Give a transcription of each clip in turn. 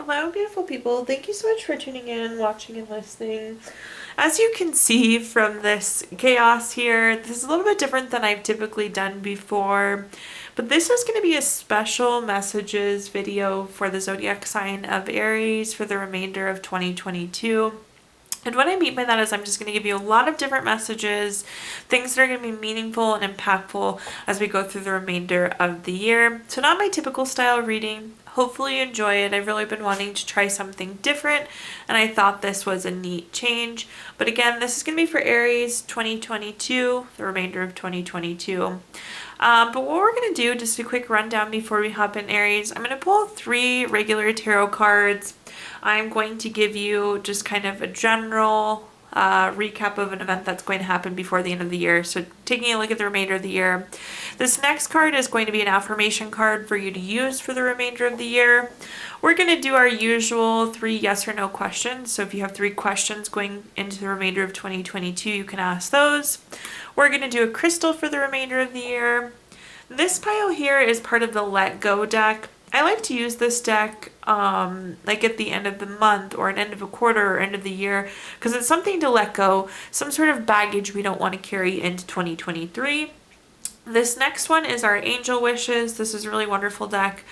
Hello, beautiful people. Thank you so much for tuning in, watching, and listening. As you can see from this chaos here, this is a little bit different than I've typically done before, but this is going to be a special messages video for the zodiac sign of Aries for the remainder of 2022. And what I mean by that is I'm just going to give you a lot of different messages, things that are going to be meaningful and impactful as we go through the remainder of the year. So not my typical style reading. Hopefully you enjoy it. I've really been wanting to try something different, and I thought this was a neat change. But again, this is going to be for Aries 2022, the remainder of 2022. But what we're going to do, just a quick rundown before we hop in Aries, I'm going to pull 3 regular tarot cards. I'm going to give you just kind of a general recap of an event that's going to happen before the end of the year. So taking a look at the remainder of the year. This next card is going to be an affirmation card for you to use for the remainder of the year. We're going to do our usual 3 yes or no questions. So if you have 3 questions going into the remainder of 2022, you can ask those. We're going to do a crystal for the remainder of the year. This pile here is part of the Let Go deck. I like to use this deck like at the end of the month or an end of a quarter or end of the year because it's something to let go, some sort of baggage we don't want to carry into 2023. This next one is our Angel Wishes. This is a really wonderful deck.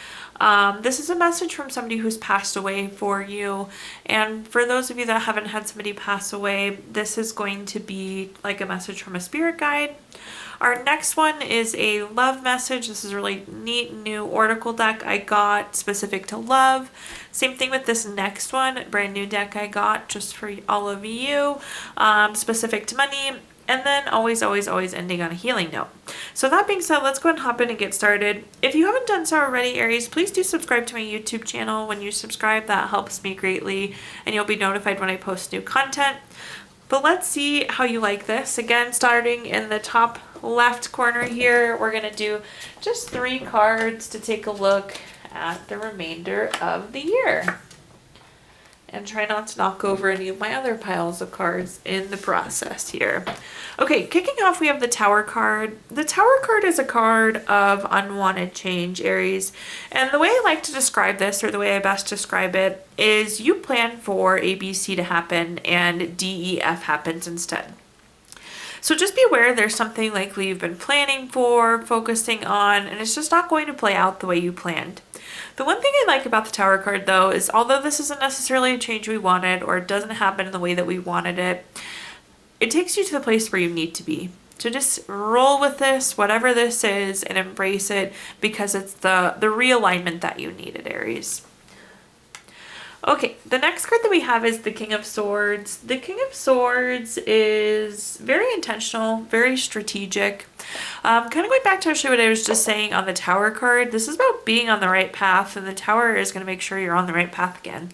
This is a message from somebody who's passed away for you. And for those of you that haven't had somebody pass away, this is going to be like a message from a spirit guide. Our next one is a love message. This is a really neat new oracle deck I got specific to love. Same thing with this next one, brand new deck I got just for all of you, specific to money. And then always, always, always ending on a healing note. So that being said, let's go ahead and hop in and get started. If you haven't done so already, Aries, please do subscribe to my YouTube channel. When you subscribe, that helps me greatly, and you'll be notified when I post new content. But let's see how you like this. Again, starting in the top left corner here, we're going to do just 3 cards to take a look at the remainder of the year. And try not to knock over any of my other piles of cards in the process here. Okay, kicking off, we have the Tower card. The Tower card is a card of unwanted change, Aries. And the way I like to describe this, or the way I best describe it, is you plan for A, B, C to happen, and D, E, F happens instead. So just be aware there's something likely you've been planning for, focusing on, and it's just not going to play out the way you planned. The one thing I like about the Tower card, though, is although this isn't necessarily a change we wanted or it doesn't happen in the way that we wanted it, it takes you to the place where you need to be. So just roll with this, whatever this is, and embrace it because it's the realignment that you needed, Aries. Okay, the next card that we have is the King of Swords. The King of Swords is very intentional, very strategic. Kind of going back to actually what I was just saying on the Tower card, this is about being on the right path, and the Tower is going to make sure you're on the right path again.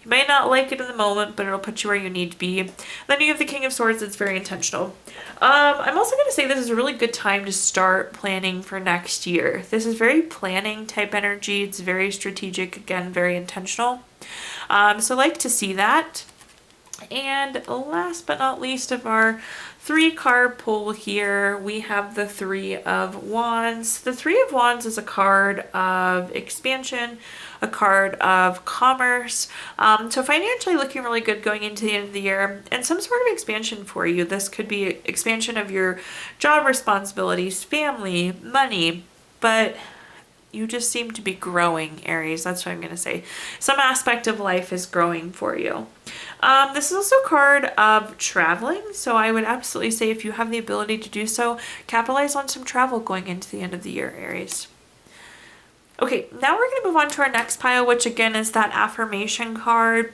You may not like it in the moment, but it'll put you where you need to be. Then you have the King of Swords that's very intentional. I'm also going to say this is a really good time to start planning for next year. This is very planning type energy. It's very strategic, again, very intentional. So I like to see that. And last but not least of our 3 card pull here, we have the 3 of Wands. The 3 of Wands is a card of expansion, a card of commerce. So financially looking really good going into the end of the year, and some sort of expansion for you. This could be expansion of your job responsibilities, family, money, but you just seem to be growing, Aries. That's what I'm going to say. Some aspect of life is growing for you. This is also a card of traveling. So I would absolutely say if you have the ability to do so, capitalize on some travel going into the end of the year, Aries. Okay, now we're going to move on to our next pile, which again is that affirmation card.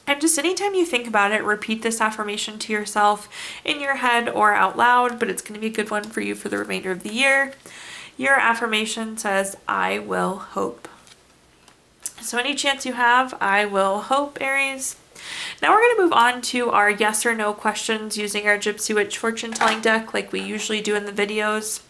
And just anytime you think about it, repeat this affirmation to yourself in your head or out loud, but it's going to be a good one for you for the remainder of the year. Your affirmation says, I will hope. So any chance you have, I will hope, Aries. Now we're going to move on to our yes or no questions using our Gypsy Witch fortune telling deck like we usually do in the videos.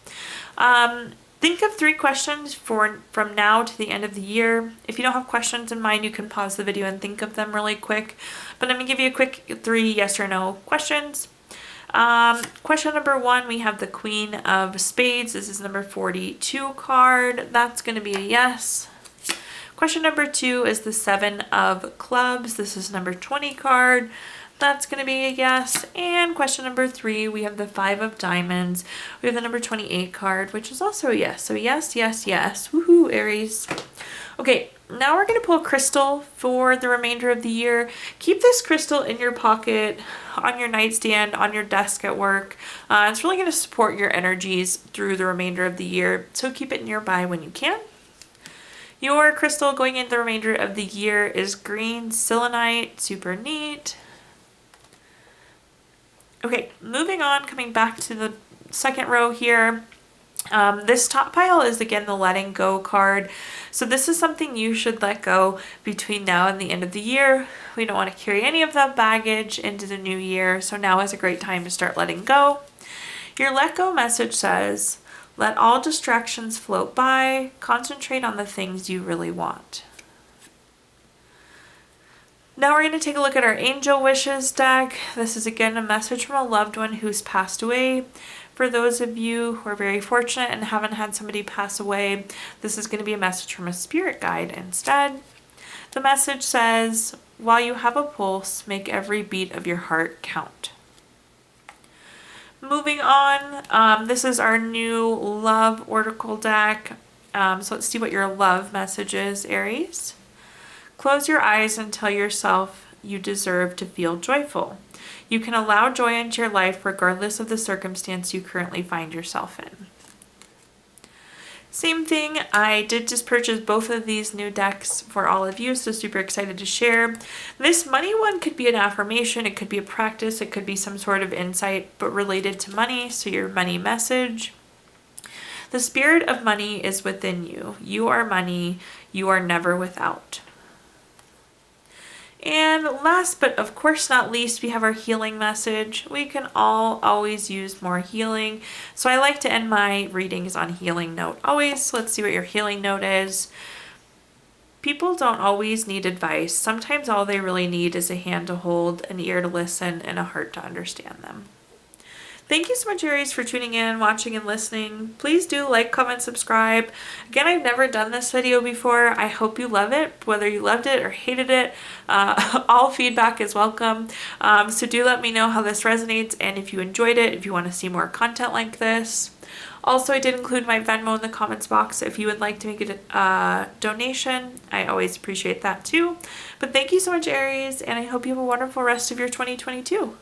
Think of 3 questions from now to the end of the year. If you don't have questions in mind, you can pause the video and think of them really quick. But I'm going to give you a quick 3 yes or no questions. Question number 1, we have the Queen of Spades. This is number 42 card. That's going to be a yes. Question number 2 is the 7 of clubs. This is number 20 card. That's going to be a yes. And question number 3, we have the 5 of diamonds. We have the number 28 card, which is also a yes. So yes, yes, yes. Woohoo, Aries. Okay, now we're going to pull a crystal for the remainder of the year. Keep this crystal in your pocket, on your nightstand, on your desk at work. It's really going to support your energies through the remainder of the year, so keep it nearby when you can. Your crystal going into the remainder of the year is green selenite. Super neat. Okay, moving on, coming back to the second row here. This top pile is again the letting go card. So this is something you should let go between now and the end of the year. We don't want to carry any of that baggage into the new year. So now is a great time to start letting go. Your let go message says, let all distractions float by. Concentrate on the things you really want. Now we're going to take a look at our Angel Wishes deck. This is again a message from a loved one who's passed away. For those of you who are very fortunate and haven't had somebody pass away, this is going to be a message from a spirit guide instead. The message says, while you have a pulse, make every beat of your heart count. Moving on, this is our new love oracle deck. So let's see what your love message is, Aries. Close your eyes and tell yourself you deserve to feel joyful. You can allow joy into your life regardless of the circumstance you currently find yourself in. Same thing, I did just purchase both of these new decks for all of you, so super excited to share. This money one could be an affirmation, it could be a practice, it could be some sort of insight, but related to money, so your money message. The spirit of money is within you. You are money, you are never without. And last but of course not least, we have our healing message. We can all always use more healing. So I like to end my readings on healing note always. Let's see what your healing note is. People don't always need advice. Sometimes all they really need is a hand to hold, an ear to listen, and a heart to understand them. Thank you so much, Aries, for tuning in, watching, and listening. Please do like, comment, subscribe. Again, I've never done this video before. I hope you love it, whether you loved it or hated it. All feedback is welcome. So do let me know how this resonates and if you enjoyed it, if you want to see more content like this. Also, I did include my Venmo in the comments box if you would like to make a donation. I always appreciate that too. But thank you so much, Aries, and I hope you have a wonderful rest of your 2022.